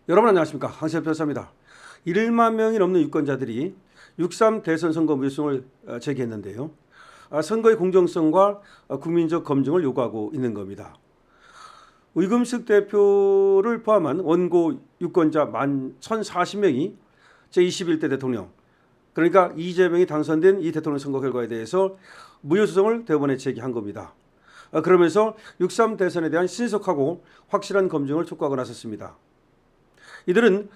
여러분 안녕하십니까, 황세현 변호사입니다. 1만 명이 넘는 유권자들이 6.3 대선 선거 무효성을 제기했는데요. 선거의 공정성과 국민적 검증을 요구하고 있는 겁니다. 의금식 대표를 포함한 원고 유권자 1,040명이 제21대 대통령, 그러니까 이재명이 당선된 이 대통령 선거 결과에 대해서 무효소송을 대법원에 제기한 겁니다. 그러면서 6.3 대선에 대한 신속하고 확실한 검증을 촉구하고 나섰습니다. 이들은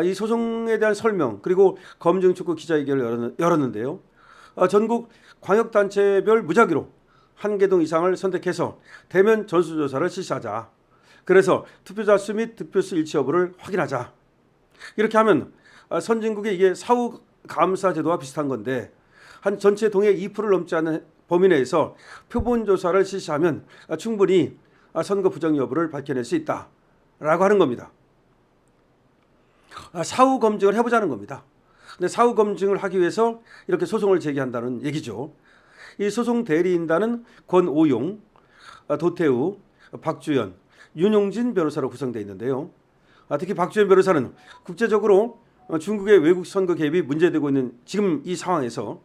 이 소송에 대한 설명 그리고 검증 촉구 기자회견을 열었는데요. 전국 광역단체별 무작위로 1개 동 이상을 선택해서 대면 전수조사를 실시하자. 그래서 투표자 수 및 득표수 일치 여부를 확인하자. 이렇게 하면 선진국의 이게 사후 감사 제도와 비슷한 건데 한 전체 동의 2%를 넘지 않는 범위 내에서 표본 조사를 실시하면 충분히 선거 부정 여부를 밝혀낼 수 있다라고 하는 겁니다. 사후 검증을 해보자는 겁니다. 근데 사후 검증을 하기 위해서 이렇게 소송을 제기한다는 얘기죠. 이 소송 대리인단은 권오용, 도태우, 박주연, 윤용진 변호사로 구성되어 있는데요. 특히 박주연 변호사는 국제적으로 중국의 외국 선거 개입이 문제되고 있는 지금 이 상황에서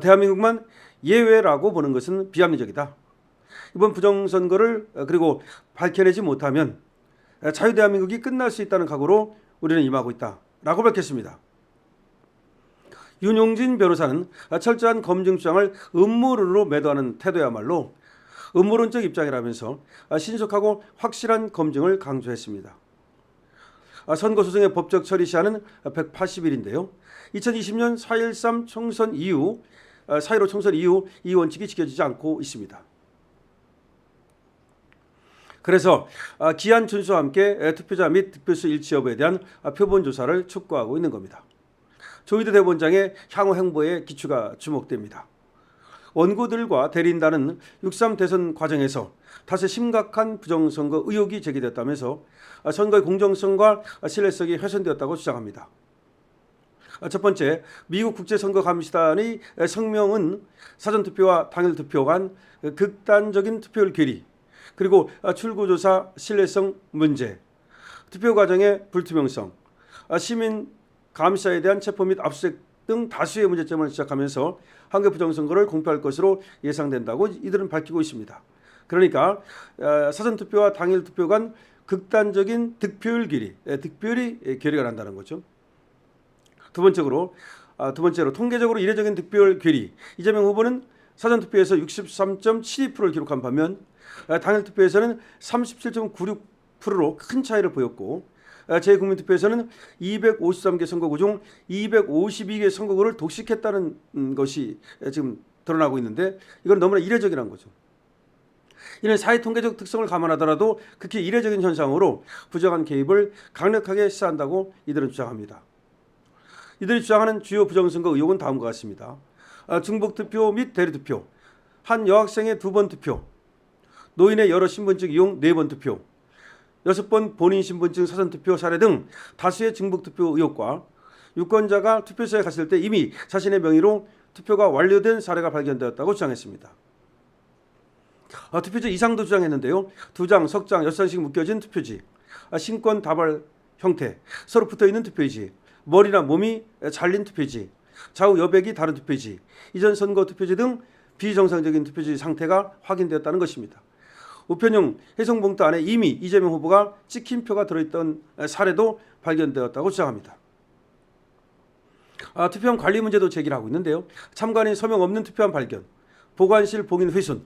대한민국만 예외라고 보는 것은 비합리적이다. 이번 부정선거를 그리고 밝혀내지 못하면 자유대한민국이 끝날 수 있다는 각오로 우리는 임하고 있다라고 밝혔습니다. 윤용진 변호사는 철저한 검증 주장을 음모론으로 매도하는 태도야말로 음모론적 입장이라면서 신속하고 확실한 검증을 강조했습니다. 선거 소송의 법적 처리 시한은 180일인데요. 2020년 4.13 총선 이후 4.15 총선 이후 이 원칙이 지켜지지 않고 있습니다. 그래서 기한 준수와 함께 투표자 및 득표수 일치 여부에 대한 표본 조사를 촉구하고 있는 겁니다. 조희대 대법원장의 향후 행보에 기초가 주목됩니다. 원고들과 대리인단은 6.3 대선 과정에서 다소 심각한 부정선거 의혹이 제기됐다면서 선거의 공정성과 신뢰성이 훼손되었다고 주장합니다. 첫 번째, 미국 국제선거감시단의 성명은 사전투표와 당일투표 간 극단적인 투표율 괴리, 그리고 출구조사 신뢰성 문제, 투표 과정의 불투명성, 시민 감시자에 대한 체포 및 압수수색 등 다수의 문제점을 지적하면서 한국 부정선거를 공표할 것으로 예상된다고 이들은 밝히고 있습니다. 그러니까 사전투표와 당일투표 간 극단적인 득표율 괴리, 득표율이 괴리가 난다는 거죠. 두 번째로 통계적으로 이례적인 득표율 괴리, 이재명 후보는 사전투표에서 63.72%를 기록한 반면 당일투표에서는 37.96%로 큰 차이를 보였고 재국민투표에서는 253개 선거구 중 252개 선거구를 독식했다는 것이 지금 드러나고 있는데 이건 너무나 이례적이라는 거죠. 이는 사회 통계적 특성을 감안하더라도 극히 이례적인 현상으로 부정한 개입을 강력하게 시사한다고 이들은 주장합니다. 이들이 주장하는 주요 부정선거 의혹은 다음과 같습니다. 중복투표 및 대리투표, 한 여학생의 2번 투표, 노인의 여러 신분증 이용 4번 투표, 6번 본인 신분증 사전투표 사례 등 다수의 중복투표 의혹과 유권자가 투표소에 갔을 때 이미 자신의 명의로 투표가 완료된 사례가 발견되었다고 주장했습니다. 투표지 이상도 주장했는데요. 2장, 석장, 6장씩 묶여진 투표지, 신권 다발 형태, 서로 붙어있는 투표지, 머리나 몸이 잘린 투표지, 좌우 여백이 다른 투표지, 이전 선거 투표지 등 비정상적인 투표지 상태가 확인되었다는 것입니다. 우편용 해송봉투 안에 이미 이재명 후보가 찍힌 표가 들어있던 사례도 발견되었다고 주장합니다. 투표함 관리 문제도 제기를 하고 있는데요. 참관인 서명 없는 투표함 발견, 보관실 봉인 훼손,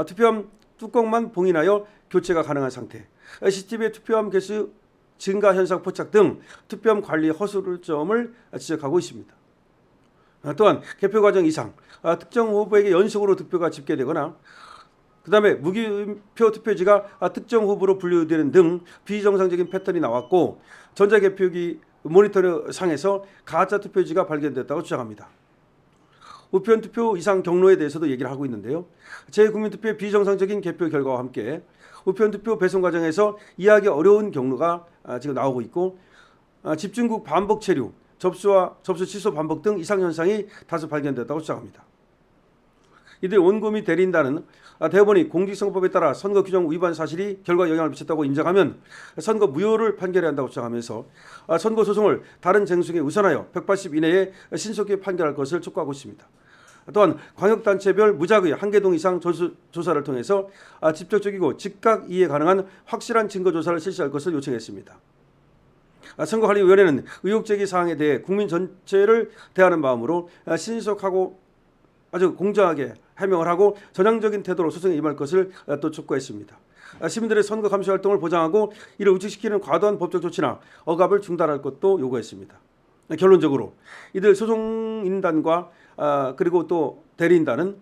투표함 뚜껑만 봉인하여 교체가 가능한 상태, CCTV의 투표함 개수 증가 현상 포착 등 투표함 관리 허술점을 지적하고 있습니다. 또한 개표 과정 이상, 특정 후보에게 연속으로 득표가 집계되거나 그 다음에 무기표 투표지가 특정 후보로 분류되는 등 비정상적인 패턴이 나왔고 전자개표기 모니터 상에서 가짜 투표지가 발견됐다고 주장합니다. 우편 투표 이상 경로에 대해서도 얘기를 하고 있는데요. 재국민투표의 비정상적인 개표 결과와 함께 우편 투표 배송 과정에서 이해하기 어려운 경로가 지금 나오고 있고 집중국 반복 체류, 접수 취소 반복 등 이상 현상이 다수 발견됐다고 주장합니다. 이들 원고 및 대리인단은 대법원이 공직선거법에 따라 선거 규정 위반 사실이 결과에 영향을 미쳤다고 인정하면 선거 무효를 판결해야 한다고 주장하면서 선거 소송을 다른 쟁송에 우선하여 180 이내에 신속히 판결할 것을 촉구하고 있습니다. 또한 광역단체별 무작위 1개 이상 조사를 통해서 직접적이고 즉각 이해 가능한 확실한 증거 조사를 실시할 것을 요청했습니다. 선거관리위원회는 의혹 제기 사항에 대해 국민 전체를 대하는 마음으로 신속하고 아주 공정하게 해명을 하고 전향적인 태도로 소송에 임할 것을 또 촉구했습니다. 시민들의 선거 감시 활동을 보장하고 이를 우측시키는 과도한 법적 조치나 억압을 중단할 것도 요구했습니다. 결론적으로 이들 소송인단과 그리고 또 대리인단은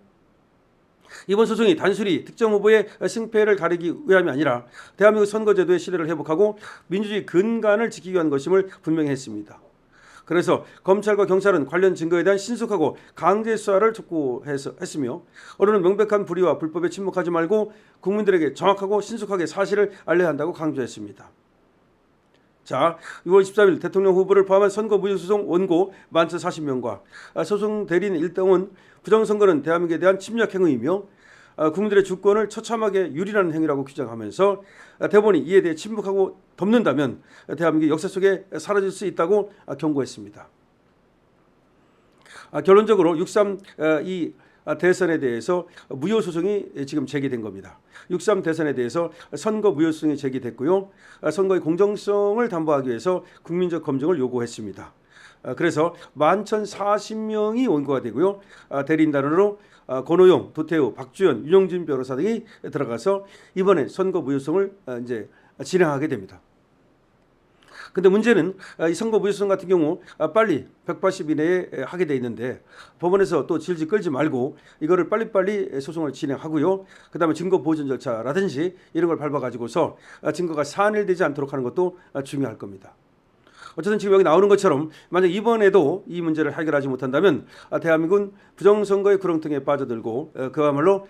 이번 소송이 단순히 특정 후보의 승패를 가리기 위함이 아니라 대한민국 선거제도의 신뢰를 회복하고 민주주의 근간을 지키기 위한 것임을 분명히 했습니다. 그래서 검찰과 경찰은 관련 증거에 대한 신속하고 강제 수사를 촉구했으며 언론은 명백한 불의와 불법에 침묵하지 말고 국민들에게 정확하고 신속하게 사실을 알려야 한다고 강조했습니다. 자, 6월 13일 대통령 후보를 포함한 선거 무효소송 원고 11,040명과 소송 대리인 1등은 부정선거는 대한민국에 대한 침략 행위이며 국민들의 주권을 처참하게 유린하는 행위라고 규정하면서 대법원이 이에 대해 침묵하고 덮는다면 대한민국의 역사 속에 사라질 수 있다고 경고했습니다. 결론적으로 6.3 이 대선에 대해서 무효 소송이 지금 제기된 겁니다. 6.3 대선에 대해서 선거 무효 소송이 제기됐고요. 선거의 공정성을 담보하기 위해서 국민적 검증을 요구했습니다. 그래서 11,040명이 원고가 되고요. 대리인단으로 권오용, 도태우, 박주연, 윤영진 변호사 등이 들어가서 이번에 선거 무효성을 이제 진행하게 됩니다. 근데 문제는 이 선거 무효성 같은 경우 빨리 180 이내에 하게 돼 있는데 법원에서 또 질질 끌지 말고 이거를 빨리빨리 소송을 진행하고요. 그다음에 증거 보존 절차라든지 이런 걸 밟아가지고서 증거가 산일되지 않도록 하는 것도 중요할 겁니다. 어쨌든 지금 여기 나오는 것처럼 만약 이번에도 이 문제를 해결하지 못한다면 대한민국은 부정선거의 구렁텅이에 빠져들고 그야말로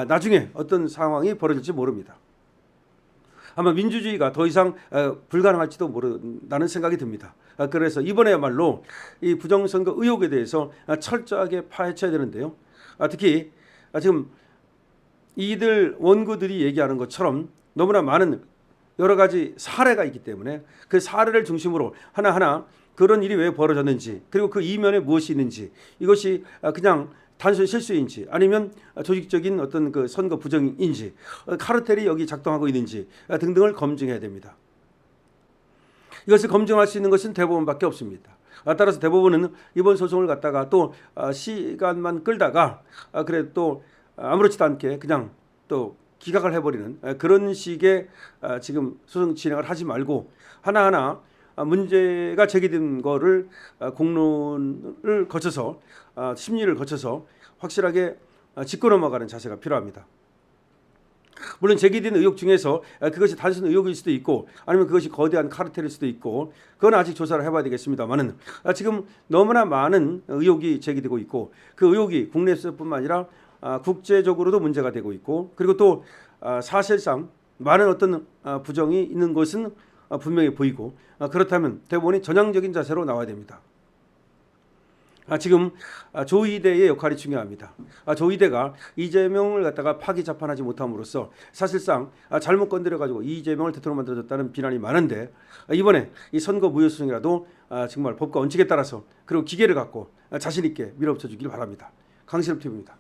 나중에 어떤 상황이 벌어질지 모릅니다. 아마 민주주의가 더 이상 불가능할지도 모른다는 생각이 듭니다. 그래서 이번에야말로 이 부정선거 의혹에 대해서 철저하게 파헤쳐야 되는데요. 특히 지금 이들 원고들이 얘기하는 것처럼 너무나 많은 여러 가지 사례가 있기 때문에 그 사례를 중심으로 하나하나 그런 일이 왜 벌어졌는지 그리고 그 이면에 무엇이 있는지 이것이 그냥 단순히 실수인지 아니면 조직적인 어떤 그 선거 부정인지 카르텔이 여기 작동하고 있는지 등등을 검증해야 됩니다. 이것을 검증할 수 있는 것은 대법원밖에 없습니다. 따라서 대법원은 이번 소송을 갖다가 또 시간만 끌다가 그래 또 아무렇지도 않게 그냥 또 기각을 해버리는 그런 식의 지금 소송 진행을 하지 말고 하나하나 문제가 제기된 거를 공론을 거쳐서 심리를 거쳐서 확실하게 짚고 넘어가는 자세가 필요합니다. 물론 제기된 의혹 중에서 그것이 단순 의혹일 수도 있고 아니면 그것이 거대한 카르텔일 수도 있고 그건 아직 조사를 해봐야 되겠습니다만은 지금 너무나 많은 의혹이 제기되고 있고 그 의혹이 국내에서뿐만 아니라 국제적으로도 문제가 되고 있고 그리고 또 사실상 많은 어떤 부정이 있는 것은 분명히 보이고 그렇다면 대법원이 전향적인 자세로 나와야 됩니다. 지금 조의대의 역할이 중요합니다. 조의대가 이재명을 갖다가 파기자판하지 못함으로써 사실상 잘못 건드려가지고 이재명을 대통령 만들어줬다는 비난이 많은데 이번에 이 선거 무효소송이라도 정말 법과 원칙에 따라서 그리고 기계를 갖고 자신 있게 밀어붙여 주길 바랍니다. 강신업 TV입니다.